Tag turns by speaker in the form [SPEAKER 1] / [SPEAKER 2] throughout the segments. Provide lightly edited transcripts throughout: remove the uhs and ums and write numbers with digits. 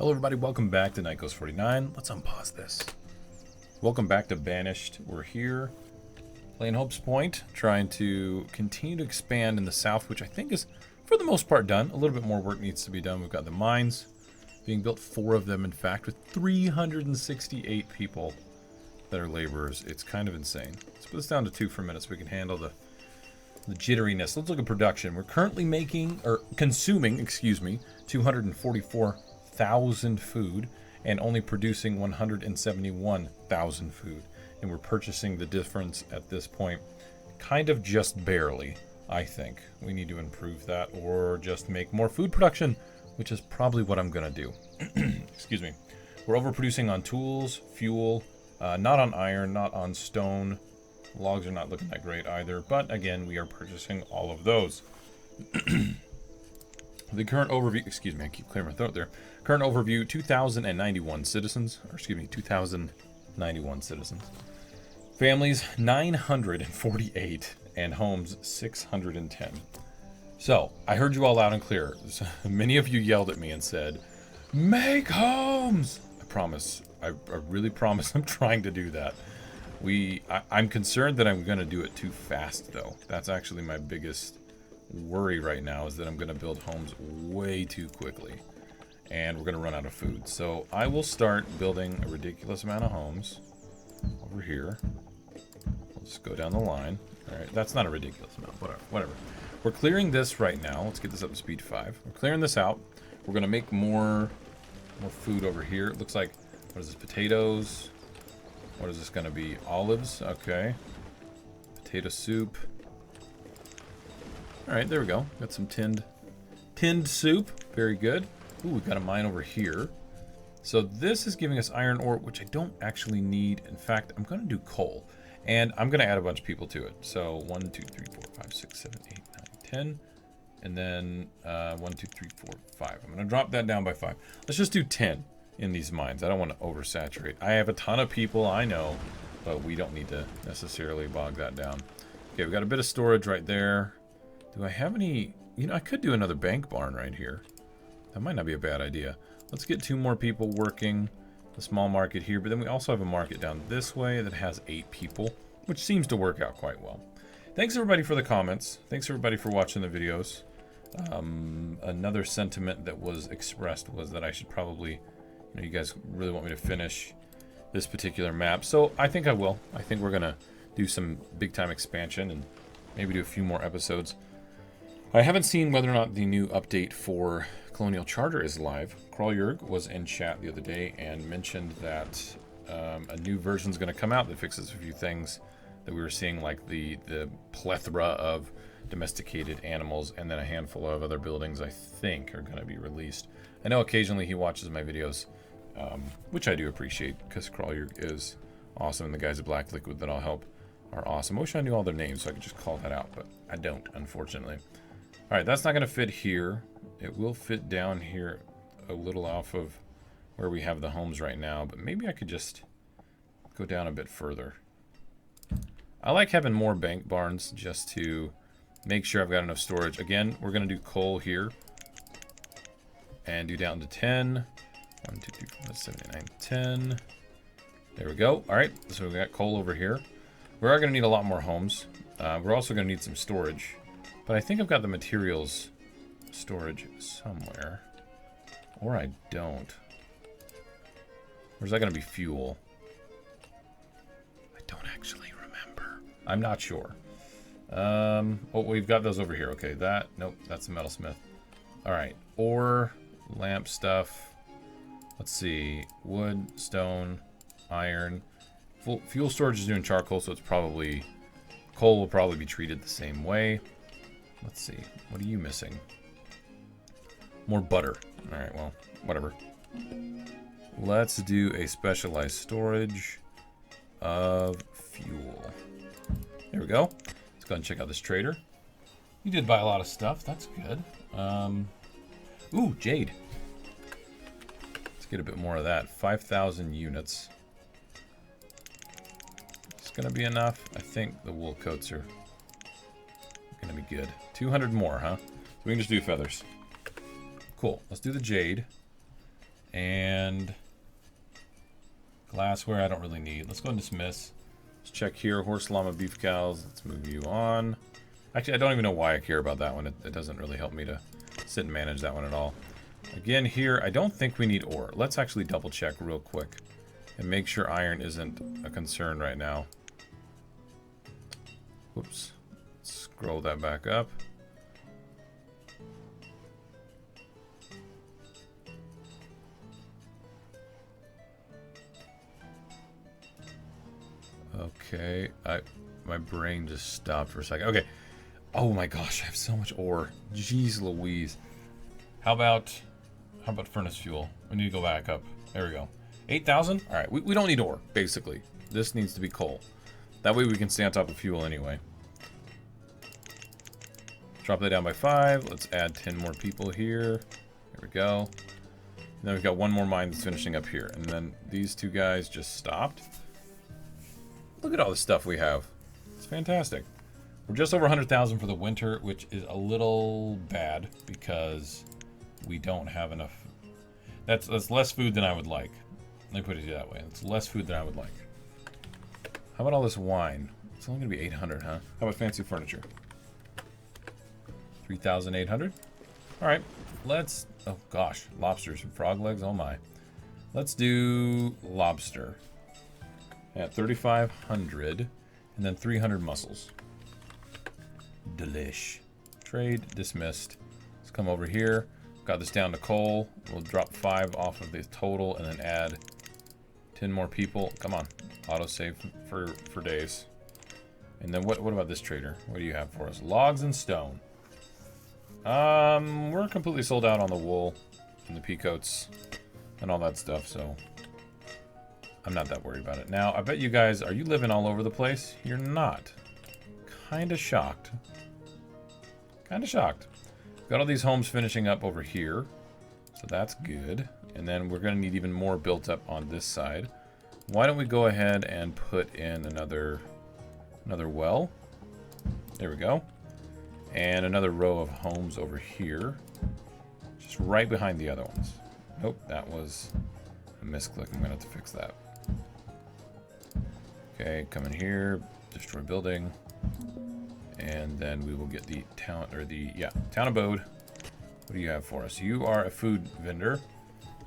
[SPEAKER 1] Hello everybody, welcome back to Nightghost 49. Let's unpause this. Welcome back to Banished. We're here playing Hope's Point, trying to continue to expand in the south, which I think is, for the most part, done. A little bit more work needs to be done. We've got the mines being built, 4 of them in fact, with 368 people that are laborers. It's kind of insane. Let's put this down to 2 for a minute so we can handle the jitteriness. Let's look at production. We're currently consuming, 244,000 food and only producing 171,000 food. And we're purchasing the difference at this point kind of just barely, I think. We need to improve that or just make more food production, which is probably what I'm going to do. Excuse me. We're overproducing on tools, fuel, not on iron, not on stone. Logs are not looking that great either, but again, we are purchasing all of those. The current overview, excuse me, I keep clearing my throat there. Current overview, 2,091 citizens, or excuse me, 2,091 citizens. Families, 948, and homes, 610. So, I heard you all loud and clear. Many of you yelled at me and said, make homes! I promise, I really promise I'm trying to do that. I'm concerned that I'm going to do it too fast, though. That's actually my biggest worry right now, is that I'm going to build homes way too quickly. And we're going to run out of food. So I will start building a ridiculous amount of homes over here. We'll just go down the line. All right, that's not a ridiculous amount. Whatever. We're clearing this right now. Let's get this up to speed 5. We're clearing this out. We're going to make more food over here. It looks like, what is this, potatoes? What is this going to be? Olives? Okay. Potato soup. Alright, there we go. Got some tinned soup. Very good. Ooh, we've got a mine over here. So this is giving us iron ore, which I don't actually need. In fact, I'm going to do coal. And I'm going to add a bunch of people to it. So 1, 2, 3, 4, 5, 6, 7, 8, 9, 10. And then 1, 2, 3, 4, 5. I'm going to drop that down by 5. Let's just do 10 in these mines. I don't want to oversaturate. I have a ton of people, I know. But we don't need to necessarily bog that down. Okay, we've got a bit of storage right there. Do I have any... You know, I could do another bank barn right here. That might not be a bad idea. Let's get 2 more people working. A small market here. But then we also have a market down this way that has 8 people, which seems to work out quite well. Thanks, everybody, for the comments. Thanks, everybody, for watching the videos. Another sentiment that was expressed was that I should probably... You know, you guys really want me to finish this particular map. So I think I will. I think we're going to do some big-time expansion and maybe do a few more episodes. I haven't seen whether or not the new update for Colonial Charter is live. Krauljurg was in chat the other day and mentioned that a new version is going to come out that fixes a few things that we were seeing, like the plethora of domesticated animals, and then a handful of other buildings I think are going to be released. I know occasionally he watches my videos, which I do appreciate, because Krauljurg is awesome, and the guys at Black Liquid that I'll help are awesome. I wish I knew all their names so I could just call that out, but I don't, unfortunately. Alright, that's not going to fit here. It will fit down here a little off of where we have the homes right now, but maybe I could just go down a bit further. I like having more bank barns just to make sure I've got enough storage. Again, we're going to do coal here and do down to 10. 1, 2, 3, 4, 5, 7, 8, 9, 10. There we go. Alright, so we've got coal over here. We are going to need a lot more homes. We're also going to need some storage. But I think I've got the materials storage somewhere. Or I don't. Or is that going to be fuel? I don't actually remember. I'm not sure. Oh, we've got those over here. Okay, nope, that's the metalsmith. Alright, ore, lamp stuff. Let's see. Wood, stone, iron. Fuel storage is doing charcoal, so it's probably... Coal will probably be treated the same way. Let's see. What are you missing? More butter. Alright, well, whatever. Let's do a specialized storage of fuel. There we go. Let's go ahead and check out this trader. You did buy a lot of stuff. That's good. Ooh, jade. Let's get a bit more of that. 5,000 units. It's going to be enough. I think the wool coats are going to be good. 200 more, huh? So we can just do feathers. Cool. Let's do the jade. And glassware I don't really need. Let's go and dismiss. Let's check here. Horse, llama, beef, cows. Let's move you on. Actually, I don't even know why I care about that one. It doesn't really help me to sit and manage that one at all. Again, here, I don't think we need ore. Let's actually double check real quick and make sure iron isn't a concern right now. Whoops. Scroll that back up. Okay, my brain just stopped for a second. Okay. Oh my gosh, I have so much ore. Jeez Louise. How about furnace fuel? We need to go back up. There we go. 8,000? Alright, we don't need ore, basically. This needs to be coal. That way we can stay on top of fuel anyway. Drop that down by 5. Let's add 10 more people here. There we go. And then we've got one more mine that's finishing up here. And then these two guys just stopped. Look at all the stuff we have. It's fantastic. We're just over 100,000 for the winter, which is a little bad because we don't have enough. That's less food than I would like. Let me put it that way. It's less food than I would like. How about all this wine? It's only going to be 800, huh? How about fancy furniture? 3,800. All right. Let's... Oh, gosh. Lobsters and frog legs. Oh, my. Let's do lobster. At 3,500. And then 300 mussels. Delish. Trade dismissed. Let's come over here. Got this down to coal. We'll drop 5 off of the total and then add 10 more people. Come on. Autosave for days. And then what about this trader? What do you have for us? Logs and stone. We're completely sold out on the wool and the peacoats and all that stuff, so I'm not that worried about it. Now, I bet you guys, are you living all over the place? You're not. Kinda shocked. Kinda shocked. Got all these homes finishing up over here, so that's good. And then we're gonna need even more built up on this side. Why don't we go ahead and put in another well? There we go. And another row of homes over here. Just right behind the other ones. Nope, that was a misclick. I'm gonna have to fix that. Okay, come in here, destroy building. And then we will get the town, or the, yeah, town abode. What do you have for us? You are a food vendor.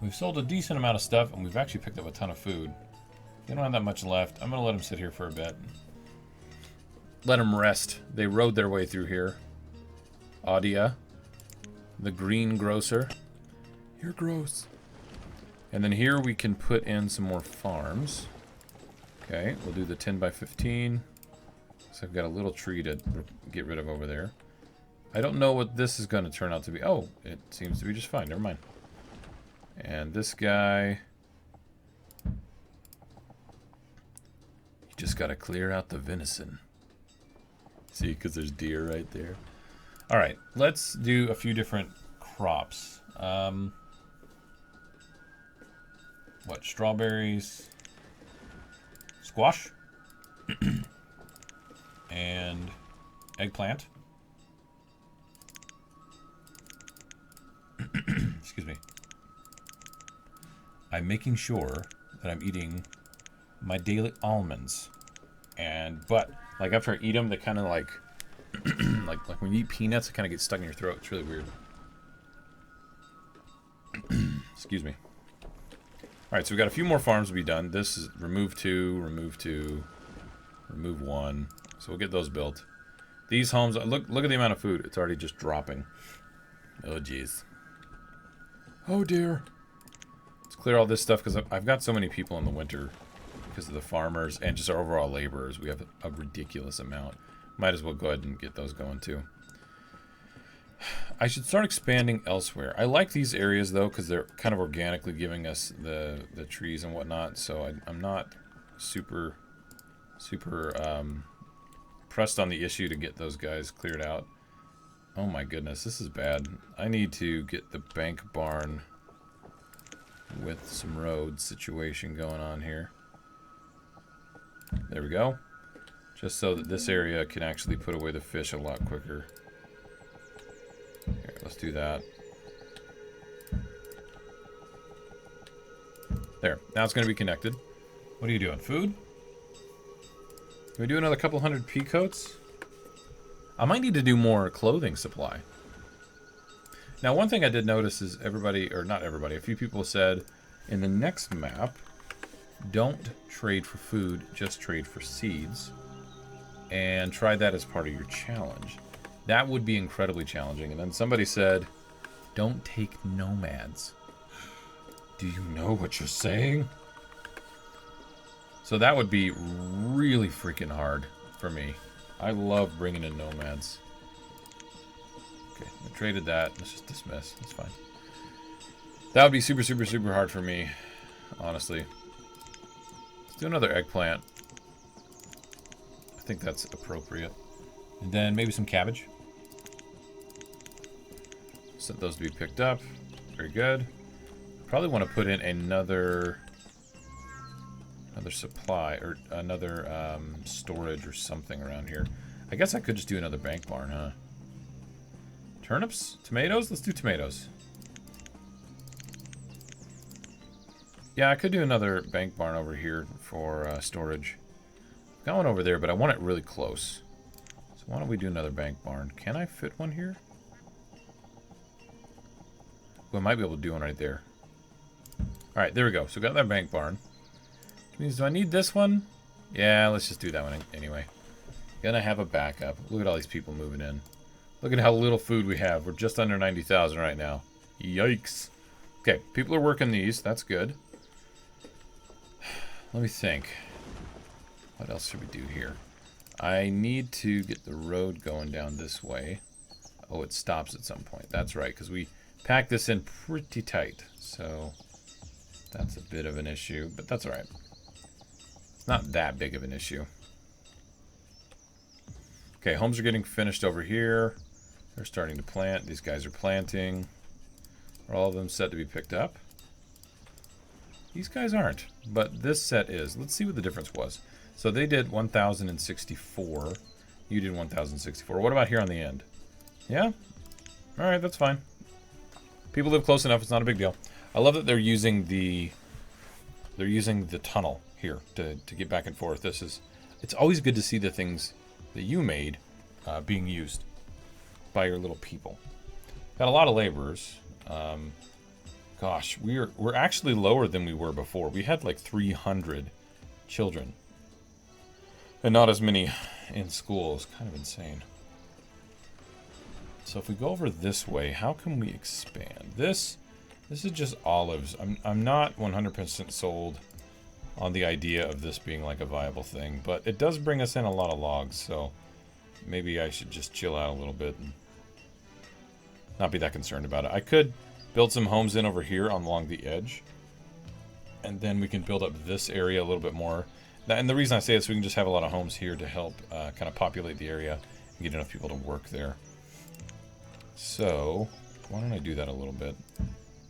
[SPEAKER 1] We've sold a decent amount of stuff, and we've actually picked up a ton of food. They don't have that much left. I'm going to let them sit here for a bit. Let them rest. They rode their way through here. Audia. The green grocer. You're gross. And then here we can put in some more farms. Okay, we'll do the 10 by 15. So I've got a little tree to get rid of over there. I don't know what this is going to turn out to be. Oh, it seems to be just fine. Never mind. And this guy... You just got to clear out the venison. See, because there's deer right there. All right, let's do a few different crops. What? Strawberries. Squash. And eggplant. Excuse me. I'm making sure that I'm eating my daily almonds. But like after I eat them, they kind of like like when you eat peanuts, it kind of gets stuck in your throat. It's really weird. Excuse me. All right, so we've got a few more farms to be done. This is remove 2, remove 2, remove 1. So we'll get those built. These homes, look at the amount of food. It's already just dropping. Oh, jeez. Oh, dear. Let's clear all this stuff because I've got so many people in the winter because of the farmers and just our overall laborers. We have a ridiculous amount. Might as well go ahead and get those going, too. I should start expanding elsewhere. I like these areas, though, because they're kind of organically giving us the trees and whatnot. So I'm not super pressed on the issue to get those guys cleared out. Oh my goodness, this is bad. I need to get the bank barn with some road situation going on here. There we go. Just so that this area can actually put away the fish a lot quicker. Here, let's do that. There. Now it's going to be connected. What are you doing? Food? Can we do another couple hundred pea coats? I might need to do more clothing supply. Now, one thing I did notice is everybody, or not everybody, a few people said in the next map, don't trade for food, just trade for seeds. And try that as part of your challenge. That would be incredibly challenging. And then somebody said, don't take nomads. Do you know what you're saying? So that would be really freaking hard for me. I love bringing in nomads. Okay, I traded that. Let's just dismiss. That's fine. That would be super, super, super hard for me, honestly. Let's do another eggplant. I think that's appropriate. And then maybe some cabbage. Set those to be picked up. Very good. Probably want to put in another supply or another storage or something around here. I guess I could just do another bank barn, huh? Turnips? Tomatoes? Let's do tomatoes. Yeah, I could do another bank barn over here for storage. Got one over there, but I want it really close. So why don't we do another bank barn? Can I fit one here? Well, I might be able to do one right there. Alright, there we go. So got that bank barn. Which means, do I need this one? Yeah, let's just do that one anyway. Gonna have a backup. Look at all these people moving in. Look at how little food we have. We're just under 90,000 right now. Yikes. Okay, people are working these. That's good. Let me think. What else should we do here? I need to get the road going down this way. Oh, it stops at some point. That's right, because we packed this in pretty tight. So that's a bit of an issue, but that's all right. It's not that big of an issue. Okay, homes are getting finished over here. They're starting to plant. These guys are planting. Are all of them set to be picked up? These guys aren't, but this set is. Let's see what the difference was. So they did 1,064. You did 1,064. What about here on the end? Yeah? Alright, that's fine. People live close enough, it's not a big deal. I love that they're using the tunnel here to get back and forth. It's always good to see the things that you made being used by your little people. Got a lot of laborers. Gosh, we're actually lower than we were before. We had like 300 children. And not as many in school. It's kind of insane. So if we go over this way, how can we expand? This is just olives. I'm not 100% sold on the idea of this being like a viable thing, but it does bring us in a lot of logs, so maybe I should just chill out a little bit and not be that concerned about it. I could build some homes in over here along the edge, and then we can build up this area a little bit more. And the reason I say this, we can just have a lot of homes here to help kind of populate the area and get enough people to work there. So, why don't I do that a little bit?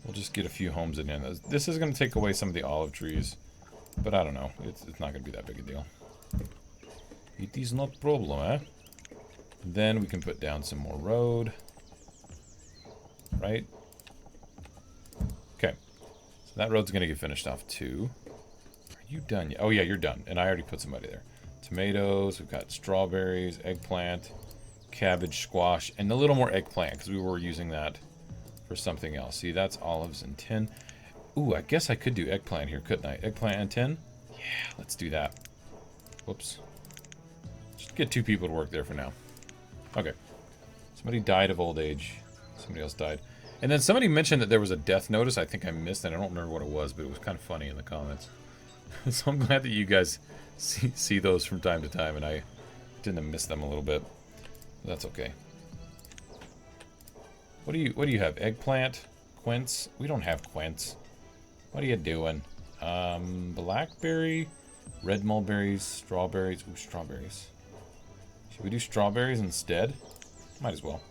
[SPEAKER 1] We'll just get a few homes in. This is going to take away some of the olive trees, but I don't know. It's not going to be that big a deal. It is not problem, eh? Then we can put down some more road. Right? Okay. So that road's going to get finished off too. Are you done yet? Oh yeah, you're done. And I already put somebody there. Tomatoes, we've got strawberries, eggplant, cabbage, squash, and a little more eggplant because we were using that for something else. See, that's olives and tin. Ooh, I guess I could do eggplant here, couldn't I? Eggplant and tin? Yeah, let's do that. Whoops. Just get 2 people to work there for now. Okay. Somebody died of old age. Somebody else died. And then somebody mentioned that there was a death notice. I think I missed it. I don't remember what it was, but it was kind of funny in the comments. So I'm glad that you guys see those from time to time, and I tend to miss them a little bit. That's okay. What do you have? Eggplant? Quince? We don't have quince. What are you doing? Blackberry, red mulberries, strawberries. Ooh, strawberries. Should we do strawberries instead? Might as well.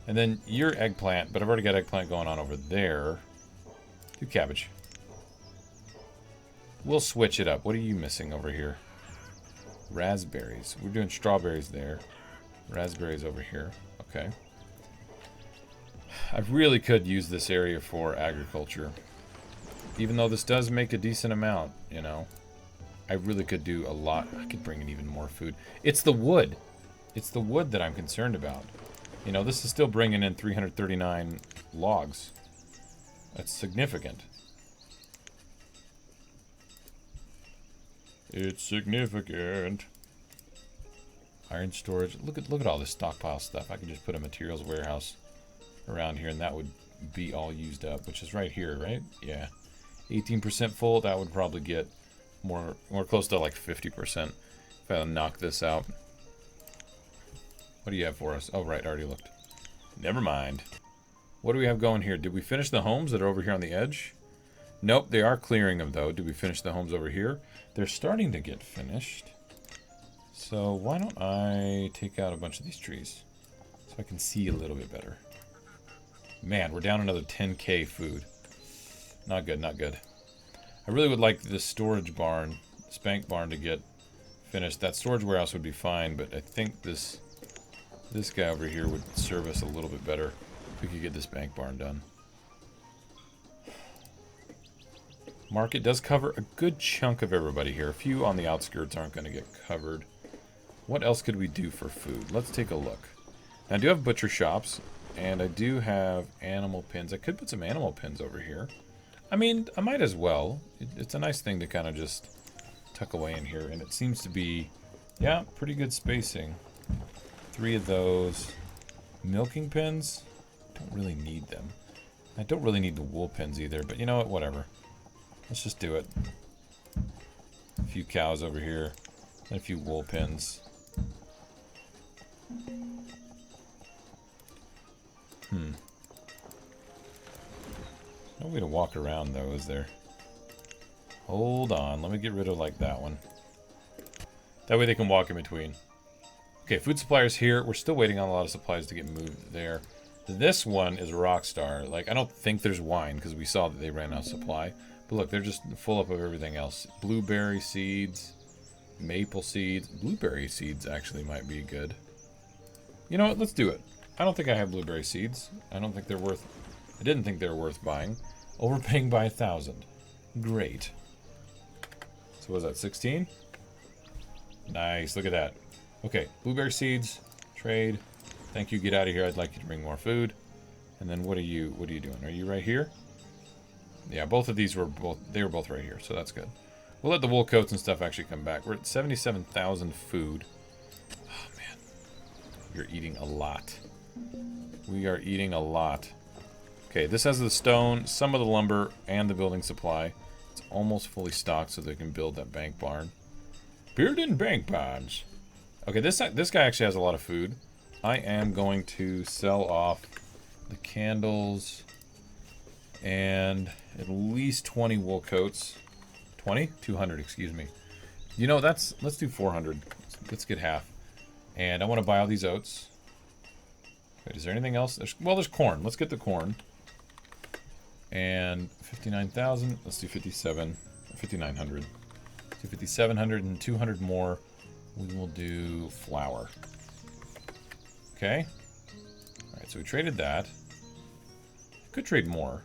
[SPEAKER 1] And then your eggplant, but I've already got eggplant going on over there. Do cabbage. We'll switch it up. What are you missing over here? Raspberries. We're doing strawberries there. Raspberries over here. Okay. I really could use this area for agriculture. Even though this does make a decent amount, you know. I really could do a lot. I could bring in even more food. It's the wood. It's the wood that I'm concerned about. You know, this is still bringing in 339 logs. That's significant. It's significant. Iron storage. Look at all this stockpile stuff. I could just put a materials warehouse around here and that would be all used up, which is right here, right? Yeah. 18% full, that would probably get more close to like 50% if I knock this out. What do you have for us? Oh, right, I already looked. Never mind. What do we have going here? Did we finish the homes that are over here on the edge? Nope, they are clearing them though. Did we finish the homes over here? They're starting to get finished. So why don't I take out a bunch of these trees so I can see a little bit better. Man, we're down another 10k food. Not good, not good. I really would like this storage barn, this bank barn to get finished. That storage warehouse would be fine, but I think this guy over here would serve us a little bit better if we could get this bank barn done. Market does cover a good chunk of everybody here. A few on the outskirts aren't going to get covered. What else could we do for food? Let's take a look. Now, I do have butcher shops, and I do have animal pens. I could put some animal pens over here. I mean, I might as well. It's a nice thing to kind of just tuck away in here, and it seems to be, yeah, pretty good spacing. 3 of those. Milking pens? Don't really need them. I don't really need the wool pens either, but you know what? Whatever. Let's just do it. A few cows over here, and a few wool pens. No way to walk around though, is there? Hold on, let me get rid of like that one. That way they can walk in between. Okay, food suppliers here. We're still waiting on a lot of supplies to get moved there. This one is Rockstar. Like, I don't think there's wine because we saw that they ran out of supply. But look, they're just full up of everything else. Blueberry seeds, maple seeds. Blueberry seeds actually might be good. You know what? Let's do it. I don't think I have blueberry seeds. I don't think they're worth... I didn't think they were worth buying. Overpaying by 1,000. Great. So what was that, 16? Nice, look at that. Okay, blueberry seeds, trade. Thank you, get out of here. I'd like you to bring more food. And then what are you doing? Are you right here? Yeah, both of these were both right here, so that's good. We'll let the wool coats and stuff actually come back. We're at 77,000 food. Oh man. You're eating a lot. We are eating a lot. Okay, this has the stone, some of the lumber, and the building supply. It's almost fully stocked so they can build that bank barn. Bearded bank barns. Okay, this guy actually has a lot of food. I am going to sell off the candles and at least 20 wool coats. 20? 200, excuse me. You know, let's do 400. Let's get half. And I want to buy all these oats. Wait, is there anything else? There's corn. Let's get the corn. And 59,000. Let's do 57. 5,900. Let's do 5,700 and 200 more. We will do flour. Okay. Alright, so we traded that. Could trade more.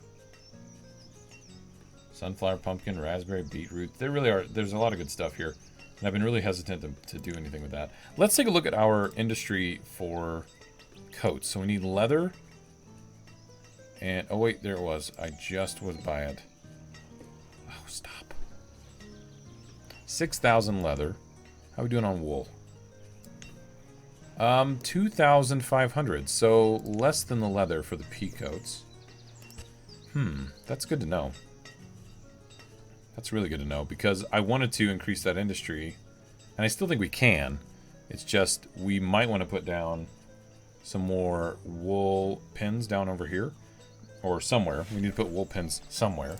[SPEAKER 1] Sunflower, pumpkin, raspberry, beetroot. There's a lot of good stuff here. And I've been really hesitant to do anything with that. Let's take a look at our industry for coats. So we need leather. And, oh wait, there it was. I just was by it. Oh, stop. 6,000 leather. How are we doing on wool? 2,500. So less than the leather for the pea coats. That's good to know. That's really good to know because I wanted to increase that industry, and I still think we can. It's just we might want to put down some more wool pins down over here or somewhere. We need to put wool pins somewhere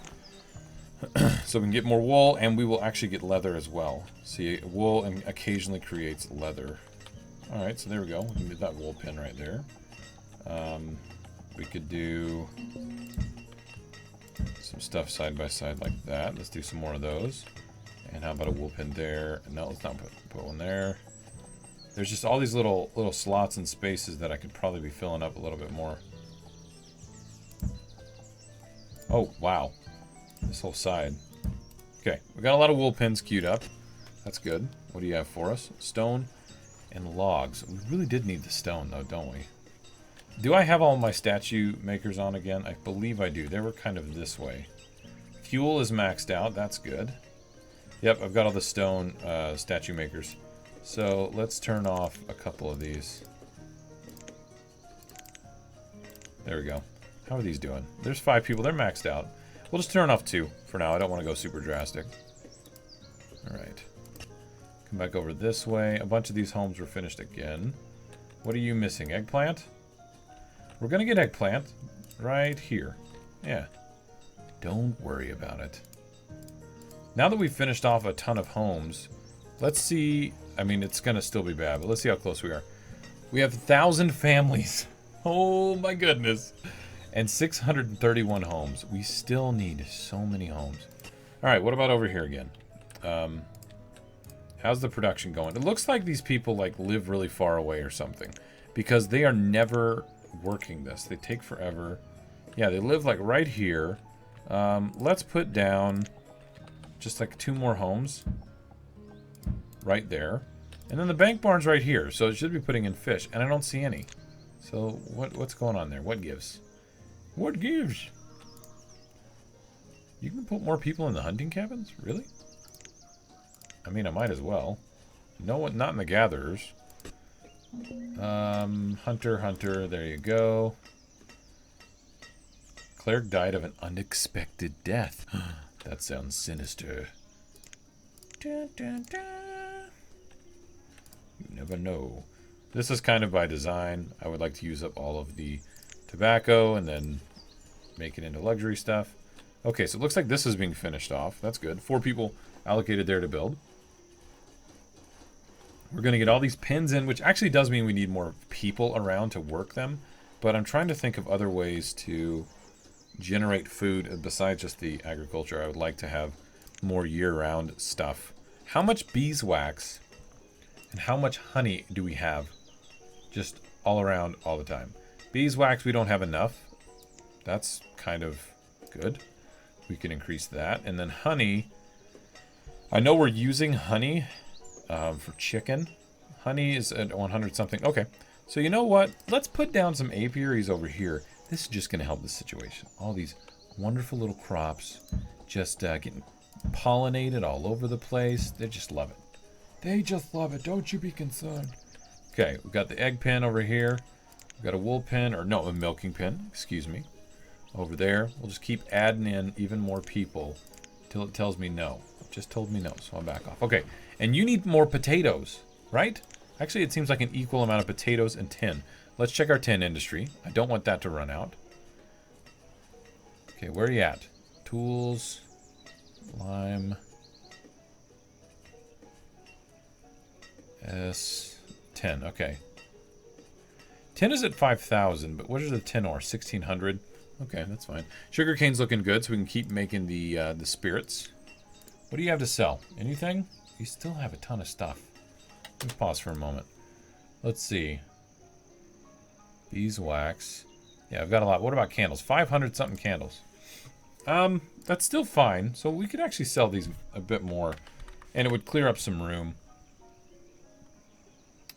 [SPEAKER 1] so we can get more wool, and we will actually get leather as well. See, wool and occasionally creates leather. All right, so there we go. We can get that wool pin right there. We could do some stuff side by side like that. Let's do some more of those. And how about a wool pin there? No, let's not put one there. There's just all these little slots and spaces that I could probably be filling up a little bit more. Oh, wow. This whole side. Okay, we got a lot of wool pins queued up. That's good. What do you have for us? Stone and logs. We really did need the stone, though, don't we? Do I have all my statue makers on again? I believe I do. They were kind of this way. Fuel is maxed out. That's good. Yep, I've got all the stone statue makers. So let's turn off a couple of these. There we go. How are these doing? There's 5 people. They're maxed out. We'll just turn off 2 for now. I don't want to go super drastic. Alright. Come back over this way. A bunch of these homes were finished again. What are you missing? Eggplant? We're going to get eggplant right here. Yeah. Don't worry about it. Now that we've finished off a ton of homes, let's see. I mean, it's going to still be bad, but let's see how close we are. We have 1,000 families. Oh my goodness. And 631 homes. We still need so many homes. Alright, what about over here again? How's the production going? It looks like these people like live really far away or something. Because they are never working this. They take forever. Yeah, they live like right here. Let's put down just like 2 more homes. Right there. And then the bank barn's right here. So it should be putting in fish. And I don't see any. So what's going on there? What gives? What gives? You can put more people in the hunting cabins? Really? I mean, I might as well. No one, not in the gatherers. Hunter, there you go. Cleric died of an unexpected death. That sounds sinister. Dun, dun, dun. You never know. This is kind of by design. I would like to use up all of the tobacco and then make it into luxury stuff. Okay, so it looks like this is being finished off. That's good. 4 people allocated there to build. We're going to get all these pins in, which actually does mean we need more people around to work them. But I'm trying to think of other ways to generate food besides just the agriculture. I would like to have more year-round stuff. How much beeswax and how much honey do we have just all around all the time? Beeswax, we don't have enough. That's kind of good. We can increase that. And then honey, I know we're using honey for chicken. Honey is at 100 something. Okay, so you know what? Let's put down some apiaries over here. This is just going to help the situation. All these wonderful little crops just getting pollinated all over the place. They just love it. They just love it. Don't you be concerned. Okay, we've got the egg pen over here. We've got a wool pen, or no, a milking pen, excuse me, over there. We'll just keep adding in even more people till it tells me no. It just told me no, so I'll back off. Okay, and you need more potatoes, right? Actually, it seems like an equal amount of potatoes and tin. Let's check our tin industry. I don't want that to run out. Okay, where are you at? Tools, lime, S10, okay. Tin is at 5,000, but what is the tin ore? 1,600. Okay, that's fine. Sugarcane's looking good, so we can keep making the spirits. What do you have to sell? Anything? You still have a ton of stuff. Let's pause for a moment. Let's see. Beeswax. Yeah, I've got a lot. What about candles? 500 something candles. That's still fine. So we could actually sell these a bit more, and it would clear up some room.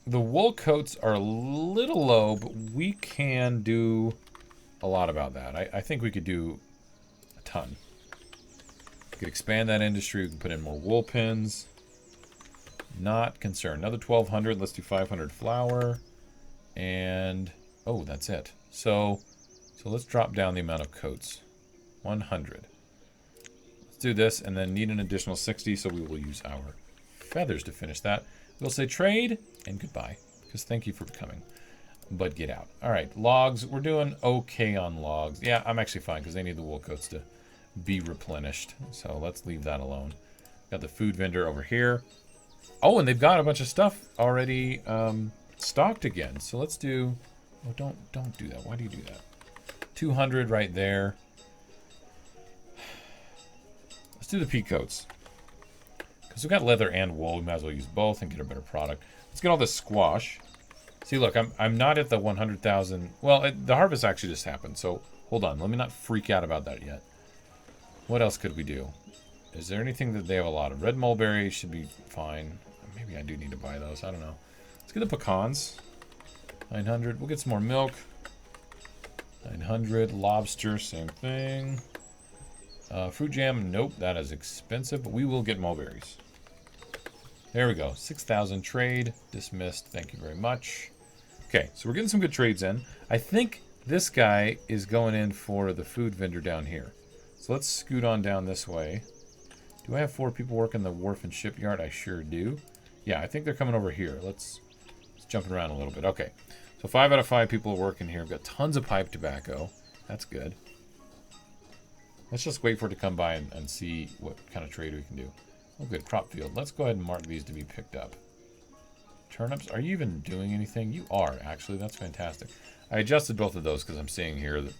[SPEAKER 1] The wool coats are a little low, but we can do a lot about that. I think we could do a ton. We could expand that industry. We can put in more wool pins. Not concerned. Another 1,200. Let's do 500 flour. And, oh, that's it. So let's drop down the amount of coats. 100. Let's do this, and then need an additional 60, so we will use our feathers to finish that. We'll say trade and goodbye, because thank you for coming, but get out. All right, logs. We're doing okay on logs. Yeah, I'm actually fine, because they need the wool coats to be replenished. So let's leave that alone. Got the food vendor over here. Oh, and they've got a bunch of stuff already stocked again. So let's do... Oh, don't do that. Why do you do that? 200 right there. Let's do the pea coats. Because we've got leather and wool. We might as well use both and get a better product. Let's get all this squash. See, look, I'm not at the 100,000. Well, the harvest actually just happened. So hold on. Let me not freak out about that yet. What else could we do? Is there anything that they have a lot of? Red mulberry should be fine. Maybe I do need to buy those. I don't know. Let's get the pecans. 900. We'll get some more milk. 900. Lobster, same thing. Fruit jam, nope, that is expensive, but we will get mulberries. There we go. 6,000 trade. Dismissed. Thank you very much. Okay, so we're getting some good trades in. I think this guy is going in for the food vendor down here. So let's scoot on down this way. Do I have 4 people working the wharf and shipyard? I sure do. Yeah, I think they're coming over here. Let's jump around a little bit. Okay, so 5 out of 5 people are working here. We've got tons of pipe tobacco. That's good. Let's just wait for it to come by and see what kind of trade we can do. Oh, good. Crop field. Let's go ahead and mark these to be picked up. Turnips. Are you even doing anything? You are, actually. That's fantastic. I adjusted both of those because I'm seeing here that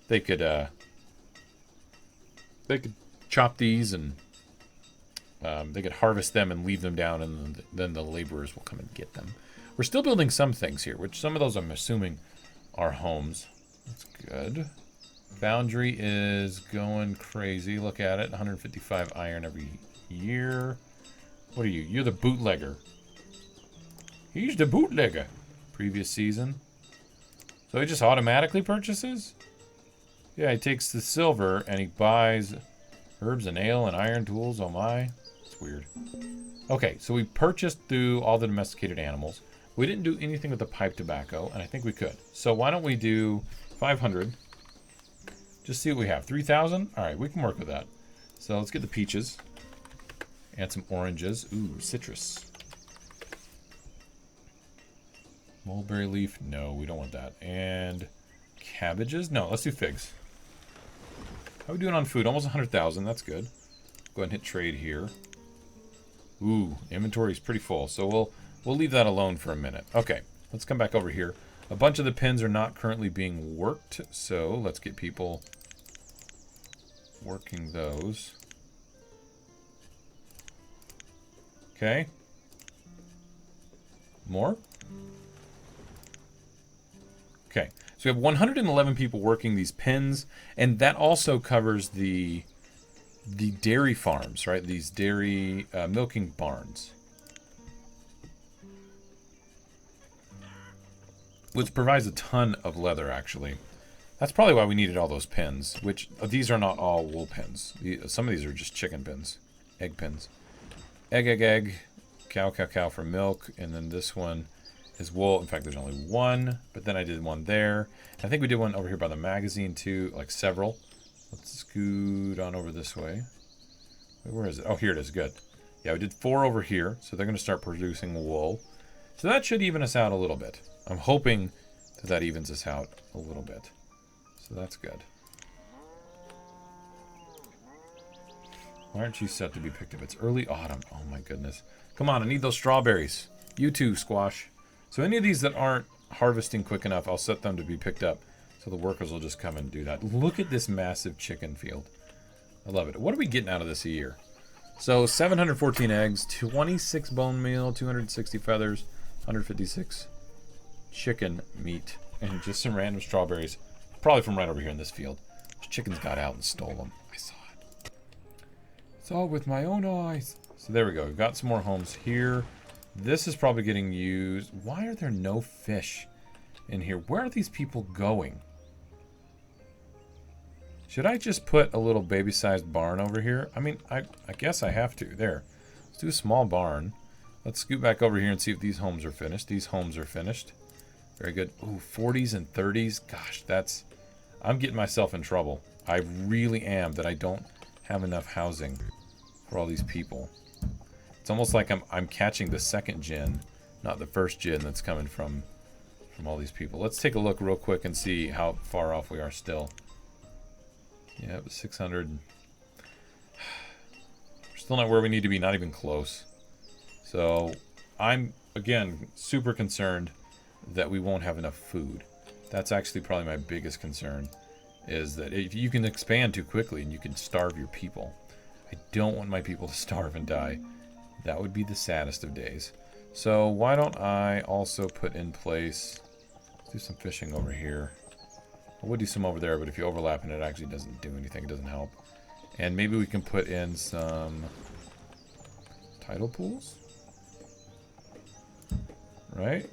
[SPEAKER 1] they could chop these and they could harvest them and leave them down, and then the laborers will come and get them. We're still building some things here, which some of those I'm assuming are homes. That's good. Boundary is going crazy. Look at it. 155 iron every year. What are you? You're the bootlegger. He's the bootlegger. Previous season. So he just automatically purchases? Yeah, he takes the silver and he buys herbs and ale and iron tools. Oh my. It's weird. Okay, so we purchased through all the domesticated animals. We didn't do anything with the pipe tobacco, and I think we could. So why don't we do 500? Just see what we have. 3,000? Alright, we can work with that. So let's get the peaches. And some oranges. Ooh, citrus. Mulberry leaf? No, we don't want that. And cabbages? No, let's do figs. How are we doing on food? Almost 100,000. That's good. Go ahead and hit trade here. Ooh, inventory is pretty full. So we'll leave that alone for a minute. Okay, let's come back over here. A bunch of the pins are not currently being worked, so let's get people working those. Okay. More? Okay. So we have 111 people working these pins, and that also covers the dairy farms, right? These dairy milking barns. Which provides a ton of leather, actually. That's probably why we needed all those pins, which these are not all wool pins. Some of these are just chicken pins, egg pins. Egg, egg, egg, cow, cow, cow for milk, and then this one is wool. In fact, there's only one, but then I did one there. I think we did one over here by the magazine too, like several. Let's scoot on over this way. Wait, where is it? Oh, here it is. Good. Yeah, we did 4 over here, so they're going to start producing wool. So that should even us out a little bit. I'm hoping that that evens us out a little bit. So that's good. Why aren't you set to be picked up? It's early autumn. Oh my goodness. Come on, I need those strawberries. You too, squash. So any of these that aren't harvesting quick enough, I'll set them to be picked up. So the workers will just come and do that. Look at this massive chicken field. I love it. What are we getting out of this a year? So 714 eggs, 26 bone meal, 260 feathers, 156 chicken meat, and just some random strawberries. Probably from right over here in this field. Those chickens got out and stole them. I saw it. Saw it with my own eyes. So there we go. We've got some more homes here. This is probably getting used. Why are there no fish in here? Where are these people going? Should I just put a little baby-sized barn over here? I mean, I guess I have to. There. Let's do a small barn. Let's scoot back over here and see if these homes are finished. These homes are finished. Very good. Ooh, 40s and 30s. Gosh, that's... I'm getting myself in trouble. I really am, that I don't have enough housing for all these people. It's almost like I'm catching the second gen, not the first gen that's coming from all these people. Let's take a look real quick and see how far off we are still. Yeah, it was 600. We're still not where we need to be, not even close. So I'm, again, super concerned that we won't have enough food. That's actually probably my biggest concern, is that if you can expand too quickly and you can starve your people. I don't want my people to starve and die. That would be the saddest of days. So why don't I also put in place, let's do some fishing over here. I would do some over there, but if you overlap and it actually doesn't do anything, it doesn't help. And maybe we can put in some tidal pools. Right?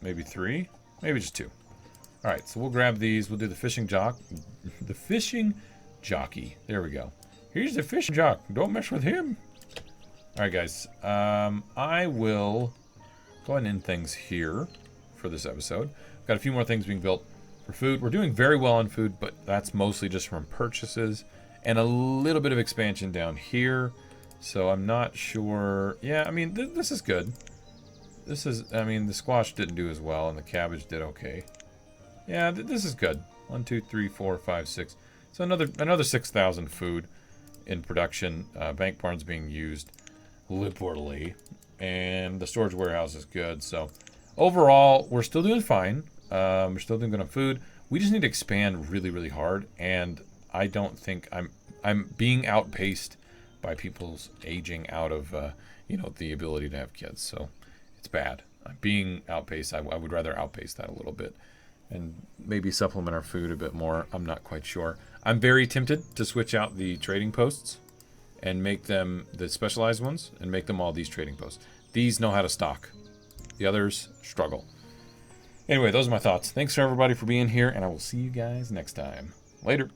[SPEAKER 1] Maybe 3. Maybe just 2. Alright, so we'll grab these. We'll do the fishing jock. The fishing jockey. There we go. Here's the fishing jock. Don't mess with him. Alright, guys. I will go ahead and end things here for this episode. Got a few more things being built for food. We're doing very well on food, but that's mostly just from purchases. And a little bit of expansion down here. So I'm not sure. Yeah, I mean, this is good. This is, I mean, the squash didn't do as well, and the cabbage did okay. Yeah, this is good. 1, 2, 3, 4, 5, 6. So another 6,000 food in production. Bank barns being used liberally, and the storage warehouse is good. So overall, we're still doing fine. We're still doing good on food. We just need to expand really, really hard, and I don't think I'm being outpaced by people's aging out of you know, the ability to have kids. So it's bad. I'm being outpaced. I would rather outpace that a little bit and maybe supplement our food a bit more. I'm not quite sure. I'm very tempted to switch out the trading posts and make them the specialized ones and make them all these trading posts. These know how to stock. The others struggle. Anyway, those are my thoughts. Thanks for everybody for being here, and I will see you guys next time. Later.